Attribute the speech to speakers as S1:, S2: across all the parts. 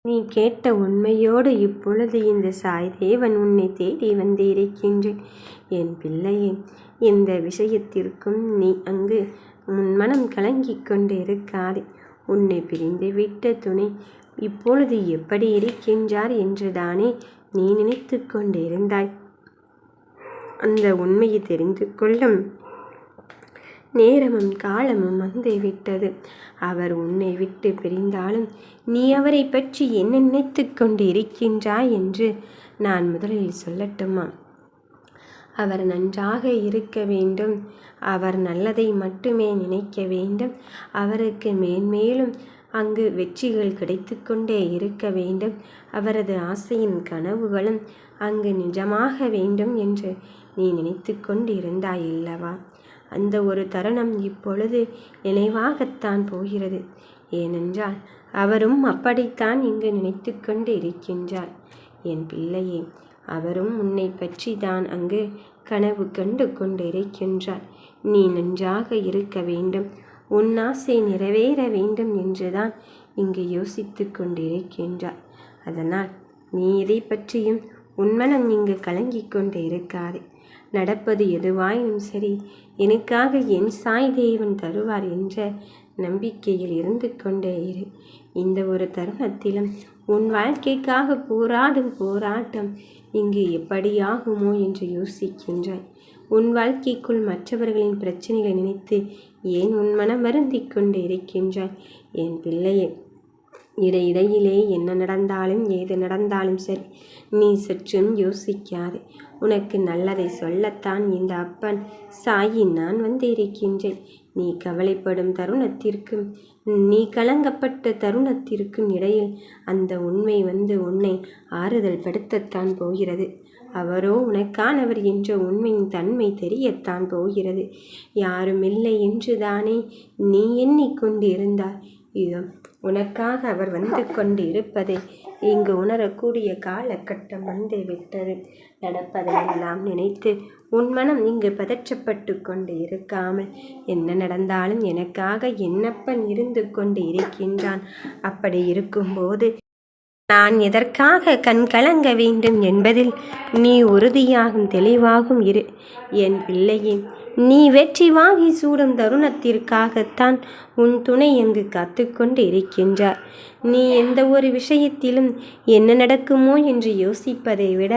S1: நீ கேட்ட உண்மையோடு இப்பொழுது இந்த சாய்தேவன் உன்னை தேடி வந்திருக்கின்றேன். என் பிள்ளையே, இந்த விஷயத்திற்கும் நீ அங்கு உன் மனம் கலங்கிக் கொண்டிருக்காதே. உன்னை பிரிந்து விட்ட துணை இப்பொழுது எப்படி இருக்கின்றார் என்றுதானே நீ நினைத்து கொண்டிருந்தாய். அந்த உண்மையை தெரிந்து கொள்ளும் நேரமும் காலமும் வந்துவிட்டது. அவர் உன்னை விட்டு பிரிந்தாலும் நீ அவரை பற்றி என்ன நினைத்து கொண்டு இருக்கின்றாய் என்று நான் முதலில் சொல்லட்டுமா? அவர் நன்றாக இருக்க வேண்டும், அவர் நல்லதை மட்டுமே நினைக்க வேண்டும், அவருக்கு மேன்மேலும் அங்கு வெற்றிகள் கிடைத்து கொண்டே இருக்க வேண்டும், அவரது ஆசையின் கனவுகளும் அங்கு நிஜமாக வேண்டும் என்று நீ நினைத்து கொண்டு இருந்தாய் அல்லவா? அந்த ஒரு தருணம் இப்பொழுது நினைவாகத்தான் போகிறது. ஏனென்றால் அவரும் அப்படித்தான் இங்கு நினைத்து கொண்டு இருக்கின்றார். என் பிள்ளையே, அவரும் உன்னை பற்றி தான் அங்கு கனவு கண்டு கொண்டு இருக்கின்றார். நீ நன்றாக இருக்க வேண்டும், உன் ஆசை நிறைவேற வேண்டும் என்றுதான் இங்கு யோசித்து கொண்டிருக்கின்றார். அதனால் நீ இதை பற்றியும் உன் மனம் இங்கு கலங்கிக் கொண்டு இருக்காதே. நடப்பது எதுவாயினும் சரி, எனக்காக என் சாய்தேவன் தருவார் என்ற நம்பிக்கையில் இருந்து கொண்டே இரு. இந்த ஒரு தருணத்திலும் உன் வாழ்க்கைக்காக போராடும் போராட்டம் இங்கு எப்படியாகுமோ என்று யோசிக்கின்றாய். உன் வாழ்க்கைக்குள் மற்றவர்களின் பிரச்சனைகளை நினைத்து ஏன் உன் மனம் வருந்திக் கொண்டு இருக்கின்றாய்? என் பிள்ளையே, இடையிடையிலே என்ன நடந்தாலும் ஏது நடந்தாலும் சரி, நீ சற்றும் யோசிக்காதே. உனக்கு நல்லதை சொல்லத்தான் இந்த அப்பன் சாயி நான் வந்திருக்கின்றேன். நீ கவலைப்படும் தருணத்திற்கும் நீ கலங்கப்பட்ட தருணத்திற்கும் இடையில் அந்த உண்மை வந்து உன்னை ஆறுதல் படுத்தத்தான் போகிறது. அவரோ உனக்கானவர் என்ற உண்மையின் தன்மை தெரியத்தான் போகிறது. யாரும் இல்லை என்று தானே நீ எண்ணிக்கொண்டு இருந்தாய். இதோ உனக்காக அவர் வந்து கொண்டு இருப்பதை இங்கு உணரக்கூடிய காலகட்டம் வந்து விட்டது. நடப்பதையெல்லாம் நினைத்து உன் மனம் இங்கு பதற்றப்பட்டு கொண்டு இருக்காமல், என்ன நடந்தாலும் எனக்காக என்னப்பன் இருந்து கொண்டு இருக்கின்றான். அப்படி இருக்கும்போது நான் எதற்காக கண் கலங்க வேண்டும் என்பதில் நீ உறுதியாகும் தெளிவாகும் இரு. என் பிள்ளையே, நீ வெற்றி வாங்கி சூடும் தருணத்திற்காகத்தான் உன் துணை அங்கு காத்து கொண்டு இருக்கின்றார். நீ எந்த ஒரு விஷயத்திலும் என்ன நடக்குமோ என்று யோசிப்பதை விட,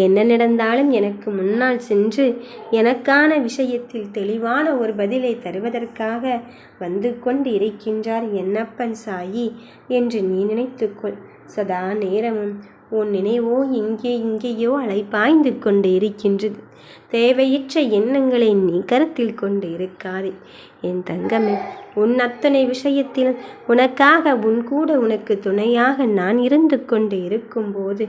S1: என்ன நடந்தாலும் எனக்கு முன்னால் சென்று எனக்கான விஷயத்தில் தெளிவான ஒரு பதிலை தருவதற்காக வந்து கொண்டு இருக்கின்றார் என்னப்பன் சாயி என்று நீ நினைத்துக்கொள். சதா நேரமும் உன் நினைவோ இங்கேயோ அலைப்பாய்ந்து கொண்டு இருக்கின்றது. தேவையற்ற எண்ணங்களை நீ கருத்தில் கொண்டு இருக்காதே. என் தங்கமே, உன் அத்தனை விஷயத்திலும் உனக்காக உன் கூட உனக்கு துணையாக நான் இருந்து கொண்டு இருக்கும்போது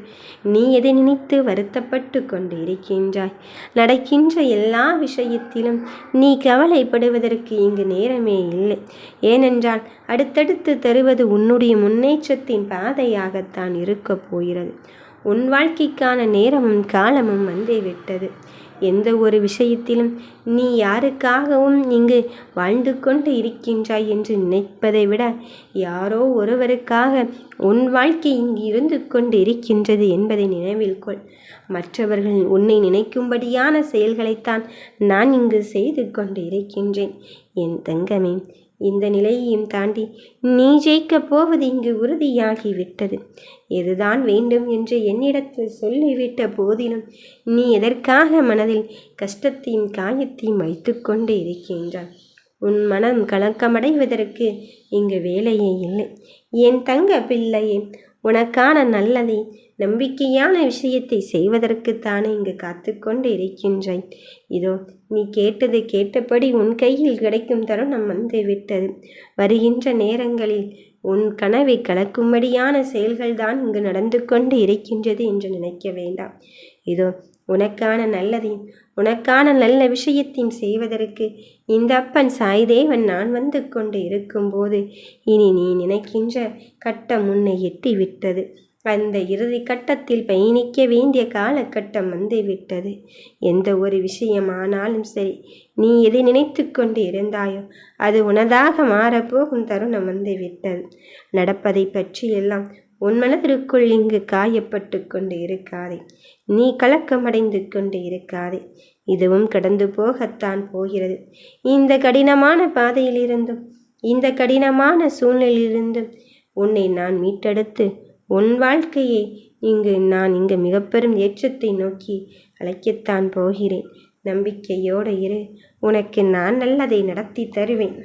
S1: நீ எதை நினைத்து வருத்தப்பட்டு கொண்டு இருக்கின்றாய்? நடக்கின்ற எல்லா விஷயத்திலும் நீ கவலைப்படுவதற்கு இங்கு நேரமே இல்லை. ஏனென்றால் அடுத்தடுத்து தருவது உன்னுடைய முன்னேற்றத்தின் பாதையாகத்தான் இருக்கப் போகிறது. உன் வாழ்க்கைக்கான நேரமும் காலமும் வந்தே விட்டது. எந்த ஒரு விஷயத்திலும் நீ யாருக்காகவும் இங்கு வாழ்ந்து கொண்டு இருக்கின்றாய் என்று நினைப்பதை விட, யாரோ ஒருவருக்காக உன் வாழ்க்கை இங்கு இருந்து கொண்டு இருக்கின்றது என்பதை நினைவில் கொள். மற்றவர்கள் உன்னை நினைக்கும்படியான செயல்களைத்தான் நான் இங்கு செய்து கொண்டு இருக்கின்றேன். என் தங்கமே, இந்த நிலையையும் தாண்டி நீ ஜெயிக்கப் போவது இங்கு உறுதியாகிவிட்டது. எதுதான் வேண்டும் என்று என்னிடத்தில் சொல்லிவிட்ட போதிலும் நீ எதற்காக மனதில் கஷ்டத்தையும் காயத்தையும் வைத்து கொண்டு இருக்கின்றாய்? உன் மனம் கலக்கமடைவதற்கு இங்கு வேலையே இல்லை. என் தங்க பிள்ளையே, உனக்கான நல்லதை நம்பிக்கையான விஷயத்தை செய்வதற்குத்தானே இங்கு காத்து கொண்டு இருக்கின்றாய். இதோ நீ கேட்டது கேட்டபடி உன் கையில் கிடைக்கும் தருணம் வந்து விட்டது. வருகின்ற நேரங்களில் உன் கனவை கலக்கும்படியான செயல்கள்தான் இங்கு நடந்து கொண்டு இருக்கின்றது என்று நினைக்க வேண்டாம். இதோ உனக்கான நல்லதையும் உனக்கான நல்ல விஷயத்தையும் செய்வதற்கு இந்த அப்பன் சாய்தேவன் நான் வந்து கொண்டு இருக்கும்போது இனி நீ நினைக்கின்ற கட்டம் உன்னை எட்டி விட்டது. அந்த இறுதி கட்டத்தில் பயணிக்க வேண்டிய காலகட்டம் வந்து விட்டது. எந்த ஒரு விஷயமானாலும் சரி, நீ எதை நினைத்து கொண்டு இருந்தாயோ அது உனதாக மாறப்போகும் தருணம் வந்து விட்டது. நடப்பதை பற்றி எல்லாம் உன் மனதிற்குள் இங்கு காயப்பட்டு கொண்டு இருக்காதே. நீ கலக்கமடைந்து கொண்டு இருக்காதே. இதுவும் கடந்து போகத்தான் போகிறது. இந்த கடினமான பாதையிலிருந்தும் இந்த கடினமான சூழ்நிலையிலிருந்தும் உன்னை நான் மீட்டெடுத்து உன் வாழ்க்கையை நான் மிகப்பெரும் ஏற்றத்தை நோக்கி அழைக்கத்தான் போகிறேன். நம்பிக்கையோடு இரு. உனக்கு நான் நல்லதை நடத்தி தருவேன்.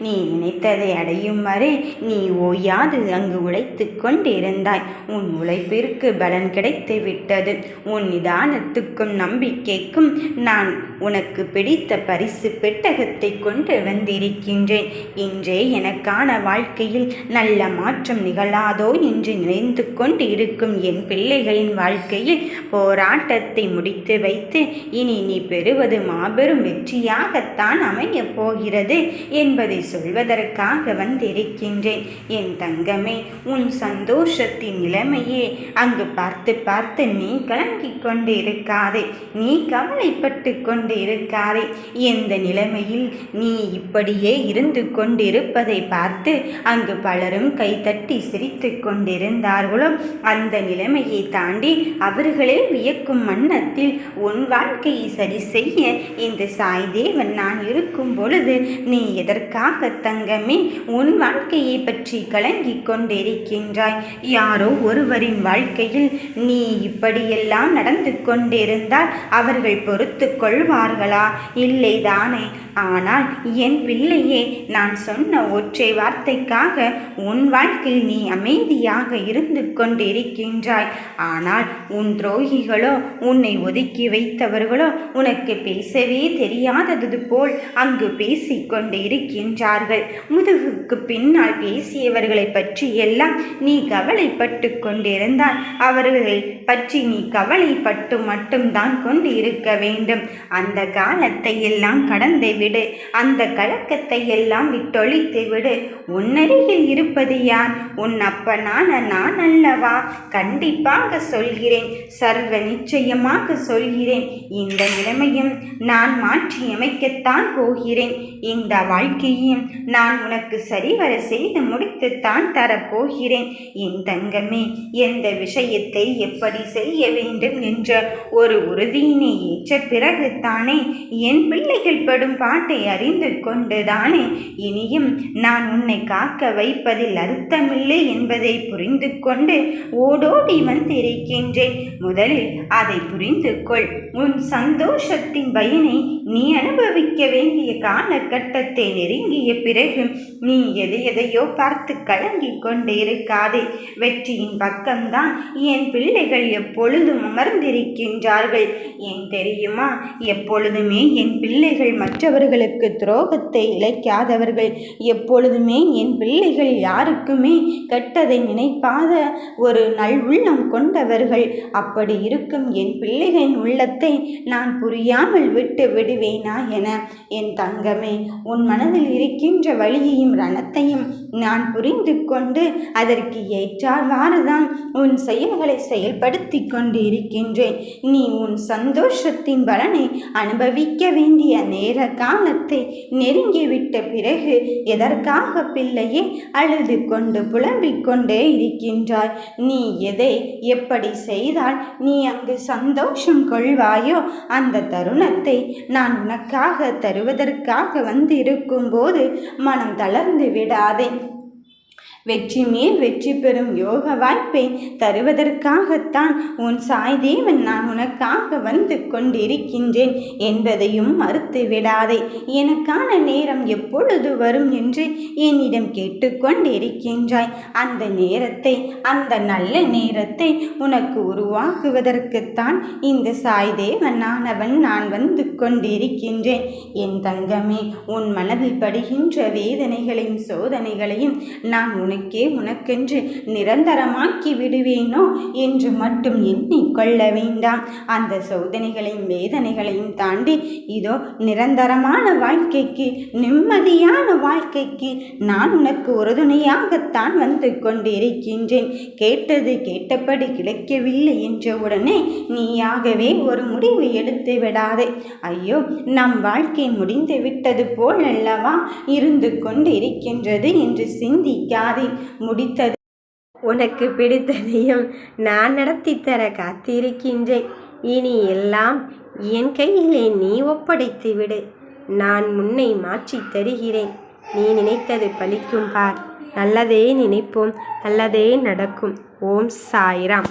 S2: நீ நினைத்ததை அடையும் வரை நீ ஓயாது அங்கு உழைத்து கொண்டிருந்தாய். உன் உழைப்பிற்கு பலன் கிடைத்து விட்டது. உன் நிதானத்துக்கும் நம்பிக்கைக்கும் நான் உனக்கு பிடித்த பரிசு பெட்டகத்தை கொண்டு வந்திருக்கின்றேன். இன்றே எனக்கான வாழ்க்கையில் நல்ல மாற்றம் நிகழாதோ என்று நினைந்து கொண்டு இருக்கும் என் பிள்ளைகளின் வாழ்க்கையில் போராட்டத்தை முடித்து வைத்து இனி நீ பெறுவது மாபெரும் வெற்றியாகத்தான் அமையப் போகிறது என்பதை சொல்வதற்காக வந்திருக்கின்றேன். என் தங்கமே, உன் சந்தோஷத்தின் நிலைமையே அங்கு பார்த்து பார்த்து நீ கலங்கிக் கொண்டு இருக்காதே. நீ கவலைப்பட்டு கொண்டு இருக்காதே. எந்த நிலைமையில் நீ இப்படியே இருந்து கொண்டிருப்பதை பார்த்து அங்கு பலரும் கைதட்டி சிரித்து கொண்டிருந்தார்களோ அந்த நிலைமையை தாண்டி அவர்களே வியக்கும் வண்ணத்தில் உன் வாழ்க்கையை சரி செய்ய இந்த சாய்தேவன் நான் இருக்கும் பொழுது நீ எதற்காக தங்கமே உன் வாழ்க்கையை பற்றி கலங்கிக் கொண்டிருக்கின்றாய்? யாரோ ஒருவரின் வாழ்க்கையில் நீ இப்படியெல்லாம் நடந்து கொண்டிருந்தால் அவர்கள் பொறுத்து கொள்வார்களா? இல்லைதானே? ஆனால் என் பிள்ளையே, நான் சொன்ன ஒற்றை வார்த்தைக்காக உன் வாழ்க்கையில் நீ அமைதியாக இருந்து கொண்டிருக்கின்றாய். ஆனால் உன் துரோகிகளோ, உன்னை ஒதுக்கி வைத்தவர்களோ உனக்கு பேசவே தெரியாதது போல் அங்கு பேசிக்கொண்டு இருக்கின்றார்கள். முதுகுக்கு பின்னால் பேசியவர்களை பற்றி எல்லாம் நீ கவலைப்பட்டு கொண்டிருந்தால் அவர்களை பற்றி நீ கவலைப்பட்டு மட்டும்தான் கொண்டு இருக்க வேண்டும். அந்த காலத்தை எல்லாம் கடந்து விடு. அந்த கலக்கத்தை எல்லாம் விட்டொழித்து விடு. உன்னருகில் இருப்பது யார்? உன் அப்பனான நான் அல்லவா? கண்டிப்பாக சொல்கிறேன், சர்வ நிச்சயமாக சொல்கிறேன். இந்த நிலைமையும் நான் மாற்றி அமைக்கத்தான் போகிறேன். இந்த வாழ்க்கையும் நான் உனக்கு சரிவர செய்து முடித்துத்தான் தரப்போகிறேன். என் தங்கமே, எந்த விஷயத்தை எப்படி செய்ய வேண்டும் என்ற ஒரு உறுதியினை ஏற்ற பிறகு தானே என் பிள்ளைகள் படும் பாட்டை அறிந்து கொண்டுதானே இனியும் நான் உன்னை காக்க வைப்பதில் அர்த்தமில்லை என்பதை புரிந்து கொண்டு ஓடோடி வந்திருக்கின்றேன். முதலில் அதை புரிந்து கொள். உன் சந்தோஷத்தின் பயனை நீ அனுபவிக்க வேண்டிய காலகட்டத்தை நெருங்கிய பிறகு நீ எதையோ பார்த்து கலங்கிக் கொண்டு இருக்காதே. வெற்றியின் பக்கம்தான் என் பிள்ளைகள் எப்பொழுதும் அமர்ந்திருக்கின்றார்கள். ஏன் தெரியுமா? எப்பொழுதுமே என் பிள்ளைகள் மற்றவர்களுக்கு துரோகத்தை இழைக்காதவர்கள். எப்பொழுதுமே என் பிள்ளைகள் யாருக்குமே கெட்டதை நினைப்பாத ஒரு நல்வுள்ளம் கொண்டவர்கள். அப்படி இருக்கும் என் பிள்ளைகளின் உள்ளத்தை நான் புரியாமல் விட்டு விடுவேனா என? என் தங்கமே, உன் மனதில் இருக்கின்ற வழியையும் ரணத்தையும் நான் புரிந்து கொண்டு அதற்கு ஏற்றால்வாறுதான் உன் செயல்களை செயல்படுத்தி கொண்டு இருக்கின்றேன். நீ உன் சந்தோஷத்தின் பலனை அனுபவிக்க வேண்டிய நேர காலத்தை நெருங்கிவிட்ட பிறகு எதற்காக பிள்ளையே அழுது கொண்டு புலம்பிக் கொண்டே இருக்கின்றாய்? நீ எதை எப்படி செய்தால் நீ அங்கு சந்தோஷம் கொள்வாயோ அந்த தருணத்தை நான் உனக்காக தருவதற்காக வந்திருக்கும் போது மனம் தளர்ந்து விடாதே. வெற்றி மேல் வெற்றி பெறும் யோக வாய்ப்பை தருவதற்காகத்தான் உன் சாய்தேவன் நான் உனக்காக வந்து கொண்டிருக்கின்றேன் என்பதையும் மறுத்து விடாதே. எனக்கான நேரம் எப்பொழுது வரும் என்று என்னிடம் கேட்டுக்கொண்டிருக்கின்றாய். அந்த நேரத்தை, அந்த நல்ல நேரத்தை உனக்கு உருவாக்குவதற்குத்தான் இந்த சாய்தேவன் ஆனவன் நான் வந்து கொண்டிருக்கின்றேன். என் தங்கமே, உன் மனதில் படுகின்ற வேதனைகளையும் சோதனைகளையும் நான் உனக்கென்று நிரந்தரமாக்கி விடுவேனோ என்று மட்டும் எண்ணிக்கொள்ள வேண்டாம். அந்த சோதனைகளையும் வேதனைகளையும் தாண்டி இதோ நிரந்தரமான வாழ்க்கைக்கு, நிம்மதியான வாழ்க்கைக்கு நான் உனக்கு உறுதுணையாகத்தான் வந்து கொண்டிருக்கின்றேன். கேட்டது கேட்டபடி கிடைக்கவில்லை என்ற உடனே நீயாகவே ஒரு முடிவு எடுத்து விடாதே. ஐயோ, நம் வாழ்க்கை முடிந்து விட்டது போல் அல்லவா இருந்து கொண்டு இருக்கின்றது என்று சிந்திக்காதே. முடித்தது
S1: உனக்கு பிடித்ததையும் நான் நடத்தி தர காத்திருக்கின்றேன். இனி எல்லாம் என் கையிலே நீ ஒப்படைத்து விடு. நான் முன்னை மாற்றித் தருகிறேன். நீ நினைத்தது பலிக்கும் பார். நல்லதே நினைப்போம், நல்லதே நடக்கும். ஓம் சாய்ராம்.